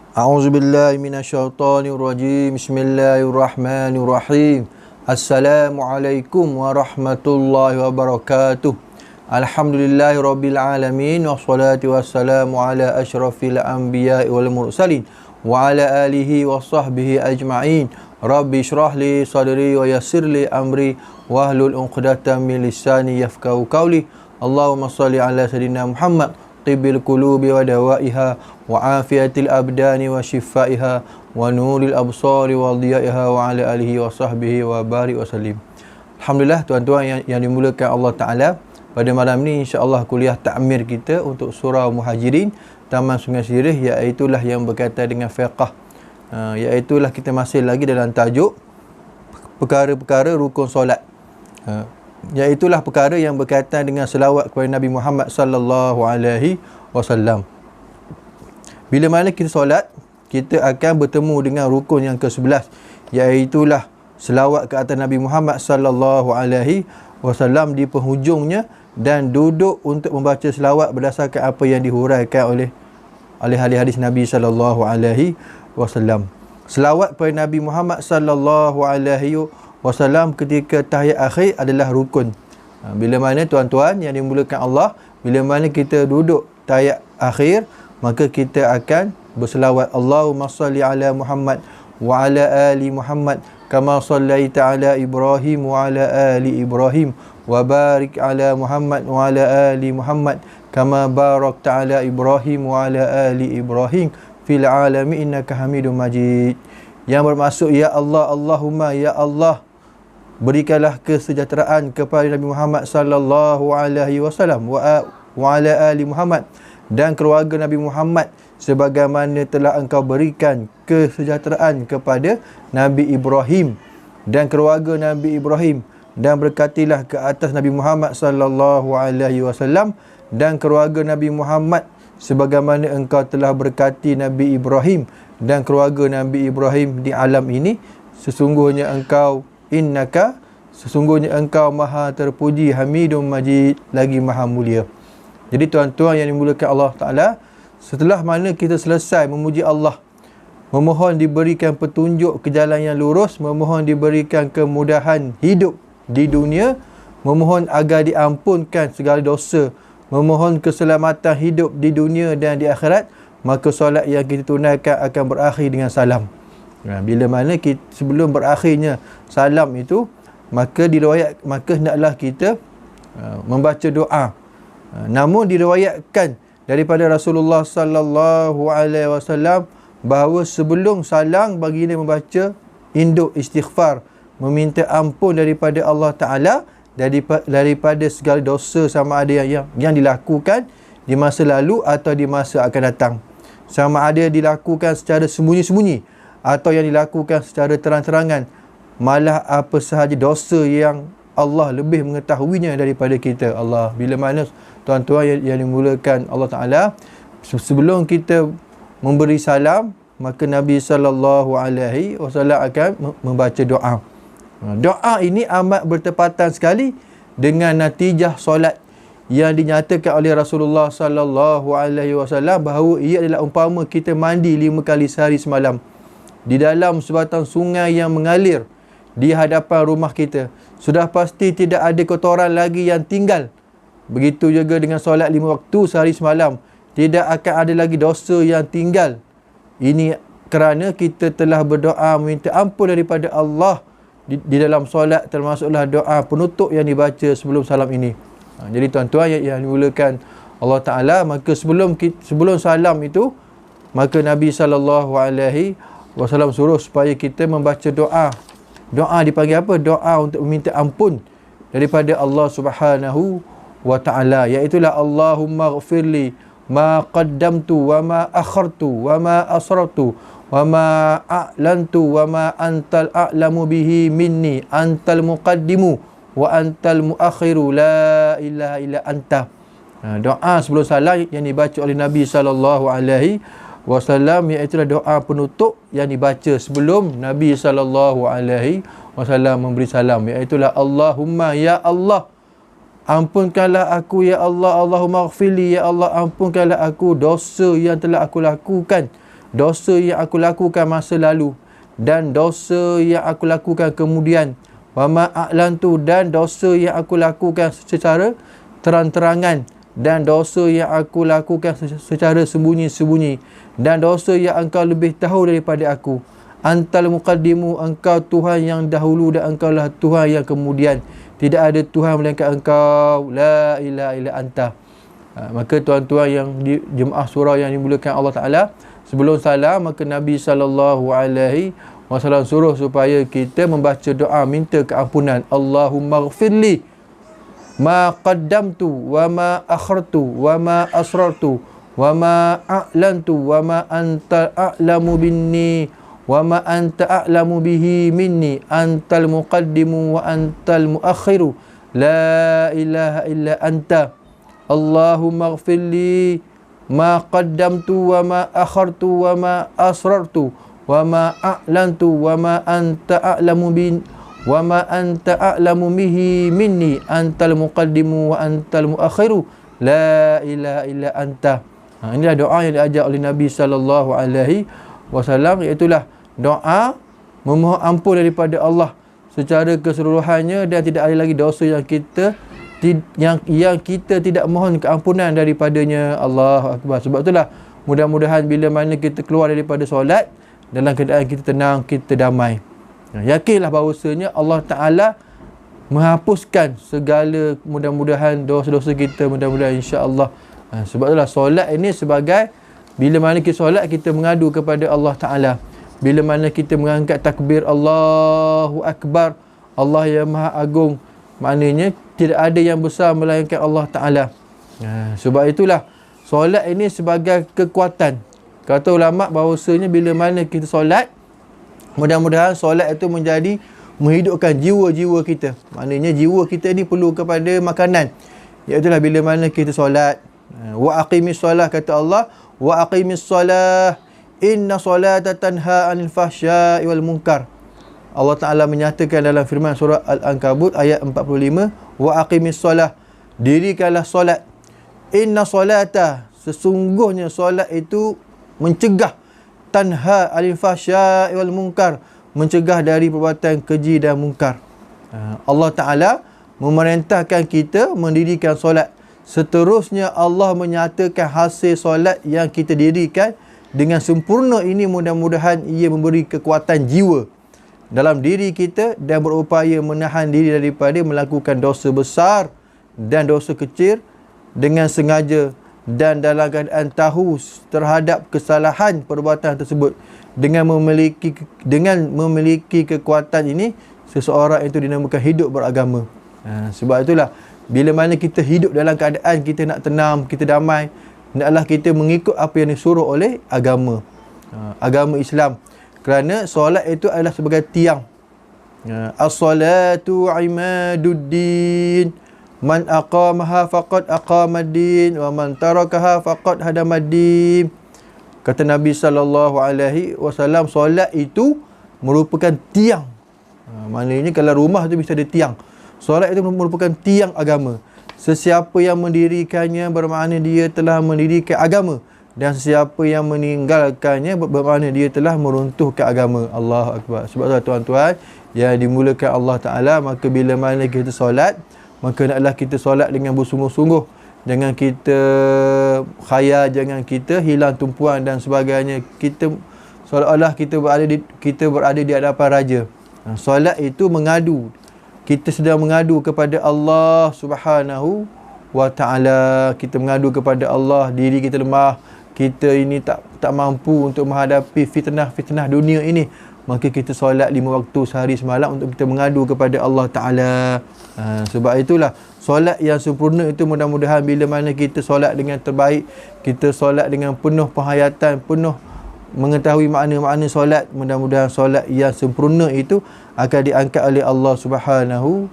A'udzubillahi minasyaitonirrajim. Bismillahirrahmanirrahim. Assalamualaikum warahmatullahi wabarakatuh. Alhamdulillahirabbil alamin wassalatu wassalamu ala asyrafil anbiya'i wal mursalin wa ala alihi wa sahbihi ajma'in. Rabbi shrah li sadri wa yassir li amri wahlul 'uqdatam min lisani yafqahu qawli. Allahumma shalli ala sayidina Muhammad tibbil qulubi wa dawaiha wa afiyatil abdani wa shifaiha wa nuril absari wa dhiyaiha wa ala alihi wa sahbihi wa barik wa sallim. Alhamdulillah tuan-tuan yang dimulakan Allah Ta'ala, pada malam ni insya-Allah kuliah takmir kita untuk surah Muhajirin Taman Sungai Sirih, iaitulah yang berkaitan dengan fiqh. Iaitulah kita masih lagi dalam tajuk perkara-perkara rukun solat. Iaitulah perkara yang berkaitan dengan selawat kepada Nabi Muhammad sallallahu alaihi wasallam. Bila mana kita solat, kita akan bertemu dengan rukun yang ke-11, iaitulah selawat ke atas Nabi Muhammad sallallahu alaihi wasallam di penghujungnya, dan duduk untuk membaca selawat berdasarkan apa yang dihuraikan oleh hadis Nabi sallallahu alaihi wasallam. Selawat kepada Nabi Muhammad sallallahu alaihi wasallam ketika tahiyat akhir adalah rukun. Bila mana tuan-tuan yang dimulakan Allah, bila mana kita duduk tahiyat akhir, maka kita akan berselawat Allahumma salli ala Muhammad wa ala ali Muhammad kama sallaita ala Ibrahim wa ala ali Ibrahim wa barik ala Muhammad wa ala ali Muhammad kama barakta ala Ibrahim wa ala ali Ibrahim fil alamin innaka Hamidum Majid. Yang bermaksud, ya Allah, Allahumma, ya Allah, berikanlah kesejahteraan kepada Nabi Muhammad sallallahu alaihi wasallam wa ala ali Muhammad dan keluarga Nabi Muhammad sebagaimana telah engkau berikan kesejahteraan kepada Nabi Ibrahim dan keluarga Nabi Ibrahim, dan berkatilah ke atas Nabi Muhammad sallallahu alaihi wasallam dan keluarga Nabi Muhammad sebagaimana engkau telah berkati Nabi Ibrahim dan keluarga Nabi Ibrahim di alam ini. Sesungguhnya engkau maha terpuji, Hamidum Majid, lagi maha mulia. Jadi tuan-tuan yang dimulakan Allah Ta'ala, setelah mana kita selesai memuji Allah, memohon diberikan petunjuk ke jalan yang lurus, memohon diberikan kemudahan hidup di dunia, memohon agar diampunkan segala dosa, memohon keselamatan hidup di dunia dan di akhirat, maka solat yang kita tunaikan akan berakhir dengan salam. Bila mana sebelum berakhirnya salam itu, maka hendaklah kita membaca doa. Namun diriwayatkan daripada Rasulullah sallallahu alaihi wasallam bahawa sebelum salam baginda membaca induk istighfar, meminta ampun daripada Allah Ta'ala daripada segala dosa, sama ada yang dilakukan di masa lalu atau di masa akan datang, sama ada dilakukan secara sembunyi-sembunyi atau yang dilakukan secara terang-terangan, malah apa sahaja dosa yang Allah lebih mengetahuinya daripada kita. Allah, bila mana tuan-tuan yang dimulakan Allah Ta'ala, sebelum kita memberi salam, maka Nabi sallallahu alaihi wasallam akan membaca doa. Doa ini amat bertepatan sekali dengan natijah solat yang dinyatakan oleh Rasulullah sallallahu alaihi wasallam bahawa ia adalah umpama kita mandi 5 kali sehari semalam di dalam sebatang sungai yang mengalir di hadapan rumah kita. Sudah pasti tidak ada kotoran lagi yang tinggal. Begitu juga dengan solat 5 waktu sehari semalam, tidak akan ada lagi dosa yang tinggal. Ini kerana kita telah berdoa meminta ampun daripada Allah di dalam solat, termasuklah doa penutup yang dibaca sebelum salam ini. Jadi tuan-tuan yang dimulakan Allah Ta'ala, maka sebelum salam itu, maka Nabi sallallahu alaihi wasallam suruh supaya kita membaca doa. Doa dipanggil apa? Doa untuk meminta ampun daripada Allah Subhanahu wa Ta'ala, iaitulah Allahumma ghfirli ma qaddamtu wa ma akhartu wa ma asrartu wa ma a'lantu wa ma antal a'lamu bihi minni antal muqaddimu wa antal muakhiru la ilaha illa anta. Doa sebelum salam yang dibaca oleh Nabi sallallahu alaihi wasallam, iaitu doa penutup yang dibaca sebelum Nabi sallallahu alaihi wasallam memberi salam, iaitu Allahumma, ya Allah, ampunkanlah aku, ya Allah, Allahumma ghfirli, ya Allah, ampunkanlah aku dosa yang telah aku lakukan dosa yang aku lakukan masa lalu dan dosa yang aku lakukan kemudian, wa ma a'lantu, dan dosa yang aku lakukan secara terang-terangan, dan dosa yang aku lakukan secara sembunyi-sembunyi, dan dosa yang engkau lebih tahu daripada aku. Antal muqaddimu, engkau Tuhan yang dahulu dan engkau lah Tuhan yang kemudian. Tidak ada Tuhan melainkan engkau. La ilaha illa anta. Maka tuan-tuan yang di jemaah surau yang dimuliakan Allah Ta'ala, sebelum salam maka Nabi SAW suruh supaya kita membaca doa minta keampunan. Allahumma ghfirli ma qaddamtu wa ma akhartu wa ma asrartu wa ma a'lantu wa ma anta a'lamu binni wa ma anta a'lamu bihi minni, antal muqaddimu wa antal muakhiru, la ilaha illa anta. Allahumma ghfirli ma qaddamtu wa ma akhartu wa ma asrartu wa ma a'lantu wa ma anta a'lamu bin wa ma anta a'lamu bihi minni, antal muqaddimu wa antal muakhiru, la ilaha illa anta. Inilah doa yang diajar oleh Nabi SAW, iaitulah doa memohon ampun daripada Allah secara keseluruhannya, dan tidak ada lagi dosa yang kita tidak mohon keampunan daripadanya. Allahu Akbar. Sebab itulah mudah-mudahan bila mana kita keluar daripada solat dalam keadaan kita tenang, kita damai. Yakinlah bahawasanya Allah Ta'ala menghapuskan segala mudah-mudahan dosa-dosa kita, mudah-mudahan insya-Allah. Sebab itulah solat ini sebagai, bila mana kita solat kita mengadu kepada Allah Ta'ala. Bila mana kita mengangkat takbir Allahu Akbar, Allah yang Maha Agung, maknanya tidak ada yang besar melainkan Allah Ta'ala. Sebab itulah solat ini sebagai kekuatan. Kata ulama bahawasanya bila mana kita solat, mudah-mudahan solat itu menjadi menghidupkan jiwa-jiwa kita. Maknanya jiwa kita ni perlu kepada makanan. Iaitulah bila mana kita solat. Wa aqimis solah, kata Allah, wa aqimis solah, inna solata tanha anil fahsya'i wal munkar. Allah Ta'ala menyatakan dalam firman surah Al-Ankabut ayat 45, wa aqimis solah, dirikanlah solat. Inna solata, sesungguhnya solat itu mencegah, tanha anil fahsya'i wal munkar, mencegah dari perbuatan keji dan mungkar. Allah Ta'ala memerintahkan kita mendirikan solat. Seterusnya Allah menyatakan hasil solat yang kita dirikan dengan sempurna ini, mudah-mudahan ia memberi kekuatan jiwa dalam diri kita dan berupaya menahan diri daripada melakukan dosa besar dan dosa kecil dengan sengaja dan dalam keadaan tahu terhadap kesalahan perbuatan tersebut. Dengan memiliki kekuatan ini, seseorang itu dinamakan hidup beragama. Sebab itulah bila mana kita hidup dalam keadaan kita nak tenang, kita damai, hendaklah kita mengikut apa yang disuruh oleh agama, agama Islam. Kerana solat itu adalah sebagai tiang. As-salatu imaduddin, man aqamaha faqad aqamaddin wa man tarakaha faqad hadamaddin. Kata Nabi SAW, solat itu merupakan tiang. Maknanya kalau rumah tu bisa ada tiang, solat itu merupakan tiang agama. Sesiapa yang mendirikannya bermakna dia telah mendirikan agama, dan sesiapa yang meninggalkannya bermakna dia telah meruntuhkan agama. Allahu Akbar. Sebab tu tuan-tuan yang dimulakan Allah Ta'ala, maka bila mana kita solat, maka naklah kita solat dengan bersungguh-sungguh. Jangan kita khayal, jangan kita hilang tumpuan dan sebagainya. Kita seolah-olah kita berada di hadapan raja. Solat itu mengadu. Kita sedang mengadu kepada Allah Subhanahu wa Ta'ala. Kita mengadu kepada Allah, diri kita lemah, kita ini tak mampu untuk menghadapi fitnah dunia ini. Maka kita solat 5 waktu sehari semalam untuk kita mengadu kepada Allah Ta'ala. Sebab itulah solat yang sempurna itu, mudah-mudahan bila mana kita solat dengan terbaik, kita solat dengan penuh penghayatan, penuh mengetahui makna-makna solat, mudah-mudahan solat yang sempurna itu akan diangkat oleh Allah Subhanahu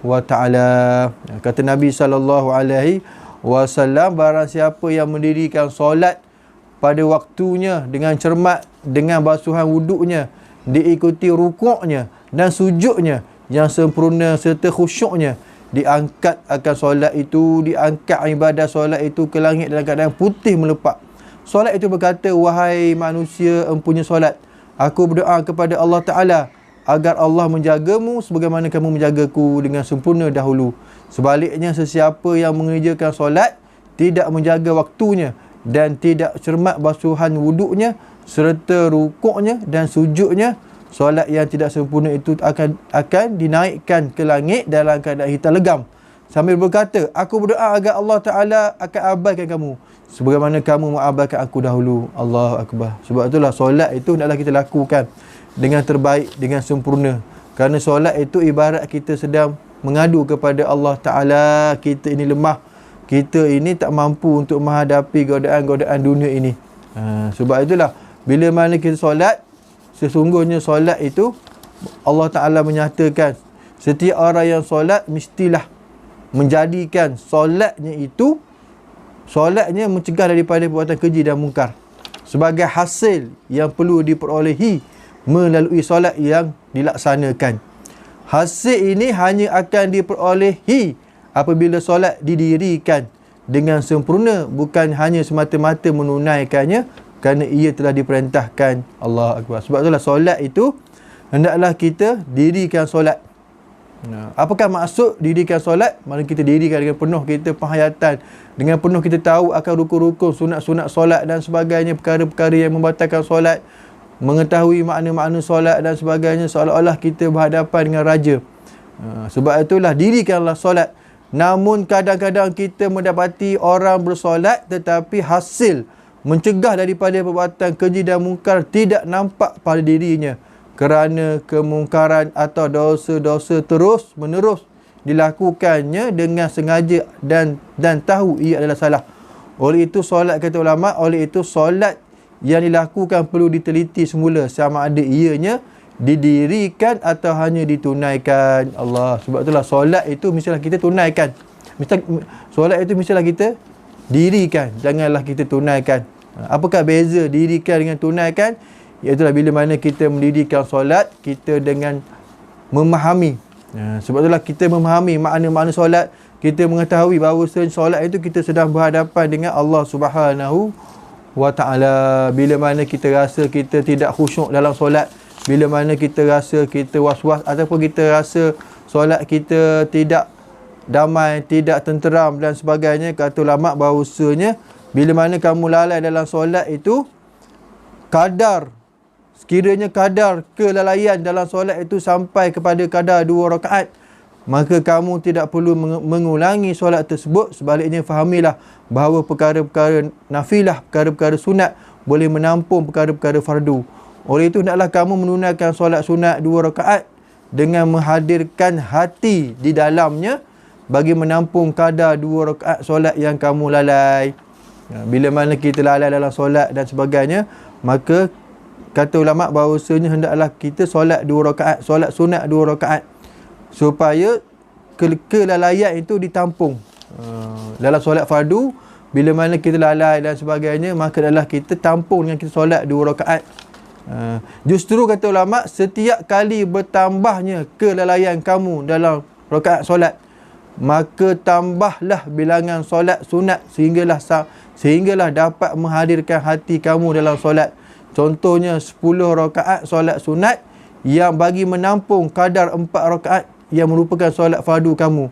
wa Ta'ala. Kata Nabi SAW, barang siapa yang mendirikan solat pada waktunya dengan cermat, dengan basuhan wuduknya, diikuti rukuknya dan sujudnya yang sempurna serta khusyuknya, diangkat akan solat itu, diangkat ibadah solat itu ke langit dalam keadaan putih melepak. Solat itu berkata, wahai manusia, empunya solat, aku berdoa kepada Allah Ta'ala agar Allah menjagamu sebagaimana kamu menjagaku dengan sempurna dahulu. Sebaliknya, sesiapa yang mengerjakan solat, tidak menjaga waktunya dan tidak cermat basuhan wuduknya serta rukuknya dan sujudnya, solat yang tidak sempurna itu akan dinaikkan ke langit dalam keadaan hitam legam, sambil berkata, aku berdoa agar Allah Ta'ala akan abaikan kamu sebagaimana kamu mengabaikan aku dahulu. Allahu Akbar. Sebab itulah solat itu hendaklah kita lakukan dengan terbaik, dengan sempurna. Kerana solat itu ibarat kita sedang mengadu kepada Allah Ta'ala, kita ini lemah, kita ini tak mampu untuk menghadapi godaan-godaan dunia ini. Sebab itulah bila mana kita solat, sesungguhnya solat itu Allah Ta'ala menyatakan setiap orang yang solat mestilah menjadikan solatnya itu, solatnya mencegah daripada perbuatan keji dan mungkar sebagai hasil yang perlu diperolehi melalui solat yang dilaksanakan. Hasil ini hanya akan diperolehi apabila solat didirikan dengan sempurna, bukan hanya semata-mata menunaikannya kerana ia telah diperintahkan. Allah Akbar. Sebab itulah solat itu hendaklah kita dirikan solat. Apakah maksud dirikan solat? Mana kita dirikan dengan penuh kita penghayatan, dengan penuh kita tahu akan rukun-rukun, sunat-sunat solat dan sebagainya, perkara-perkara yang membatalkan solat, mengetahui makna-makna solat dan sebagainya, seolah-olah kita berhadapan dengan raja. Sebab itulah dirikanlah solat. Namun kadang-kadang kita mendapati orang bersolat tetapi hasil mencegah daripada perbuatan keji dan mungkar tidak nampak pada dirinya, kerana kemungkaran atau dosa-dosa terus menerus dilakukannya dengan sengaja dan tahu ia adalah salah. Oleh itu solat, kata ulama, oleh itu solat yang dilakukan perlu diteliti semula sama ada ianya didirikan atau hanya ditunaikan. Allah. Sebab itulah solat itu mestilah kita tunaikan. Solat itu mestilah kita dirikan, janganlah kita tunaikan. Apakah beza dirikan dengan tunaikan? Iaitulah bila mana kita mendirikan solat, kita dengan memahami. Sebab itulah kita memahami makna-makna solat, kita mengetahui bahawa solat itu kita sedang berhadapan dengan Allah Subhanahu wa Ta'ala. Bila mana kita rasa kita tidak khusyuk dalam solat, bila mana kita rasa kita was-was ataupun kita rasa solat kita tidak damai, tidak tenteram dan sebagainya, kata ulama bahawasanya bila mana kamu lalai dalam solat itu, sekiranya kadar kelalaian dalam solat itu sampai kepada kadar 2 rakaat, maka kamu tidak perlu mengulangi solat tersebut. Sebaliknya fahamilah bahawa perkara-perkara nafilah, perkara-perkara sunat boleh menampung perkara-perkara fardu. Oleh itu hendaklah kamu menunaikan solat sunat 2 rakaat dengan menghadirkan hati di dalamnya bagi menampung kadar 2 rakaat solat yang kamu lalai. Bila mana kita lalai dalam solat dan sebagainya, maka kata ulama bahawasanya hendaklah kita solat 2 rakaat, solat sunat 2 rakaat, supaya kelalaian itu ditampung. Dalam solat fardu, bila mana kita lalai dan sebagainya, maka adalah kita tampung dengan kita solat 2 rakaat. Justru kata ulama, setiap kali bertambahnya kelalaian kamu dalam rakaat solat, maka tambahlah bilangan solat sunat sehinggalah dapat menghadirkan hati kamu dalam solat. Contohnya 10 rakaat solat sunat yang bagi menampung kadar 4 rakaat yang merupakan solat fardu kamu.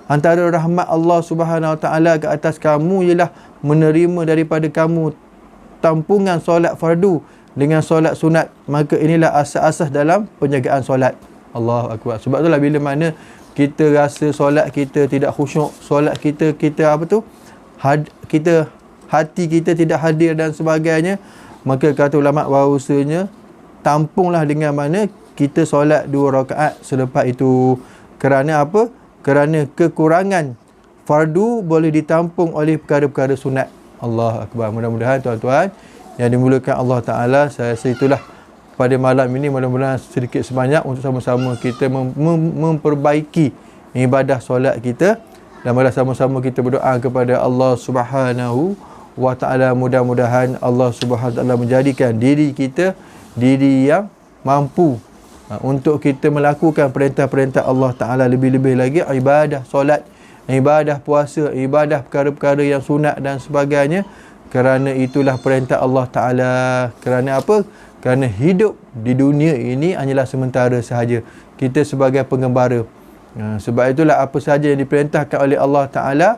Antara rahmat Allah Subhanahu Wa Ta'ala ke atas kamu ialah menerima daripada kamu tampungan solat fardu dengan solat sunat. Maka inilah asas-asas dalam penjagaan solat. Allahu Akbar. Sebab itulah bila mana kita rasa solat kita tidak khusyuk, solat kita hati kita tidak hadir dan sebagainya, maka kata ulama bahawasanya tampunglah dengan mana kita solat 2 rakaat selepas itu. Kerana apa? Kerana kekurangan fardu boleh ditampung oleh perkara-perkara sunat. Allah Akbar. Mudah-mudahan tuan-tuan yang dimulakan Allah Ta'ala, saya rasa itulah pada malam ini, mudah-mudahan sedikit sebanyak untuk sama-sama kita memperbaiki ibadah solat kita, dan mari sama-sama kita berdoa kepada Allah Subhanahu wa Ta'ala. Mudah-mudahan Allah Subhanahu wa Ta'ala menjadikan diri kita diri yang mampu untuk kita melakukan perintah-perintah Allah Ta'ala, lebih-lebih lagi ibadah solat, ibadah puasa, ibadah perkara-perkara yang sunat dan sebagainya. Kerana itulah perintah Allah Ta'ala. Kerana apa? Kerana hidup di dunia ini hanyalah sementara sahaja. Kita sebagai pengembara. Sebab itulah apa sahaja yang diperintahkan oleh Allah Ta'ala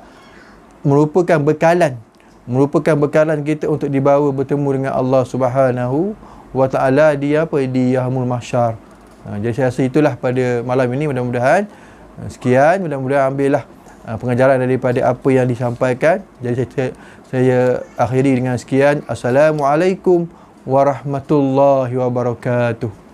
merupakan bekalan. Merupakan bekalan kita untuk dibawa bertemu dengan Allah Subhanahu wa Ta'ala di apa? Di Yaumul Mahsyar. Jadi saya rasa itulah pada malam ini. Mudah-mudahan sekian. Mudah-mudahan ambillah pengajaran daripada apa yang disampaikan. Jadi saya akhiri dengan sekian. Assalamualaikum warahmatullahi wabarakatuh.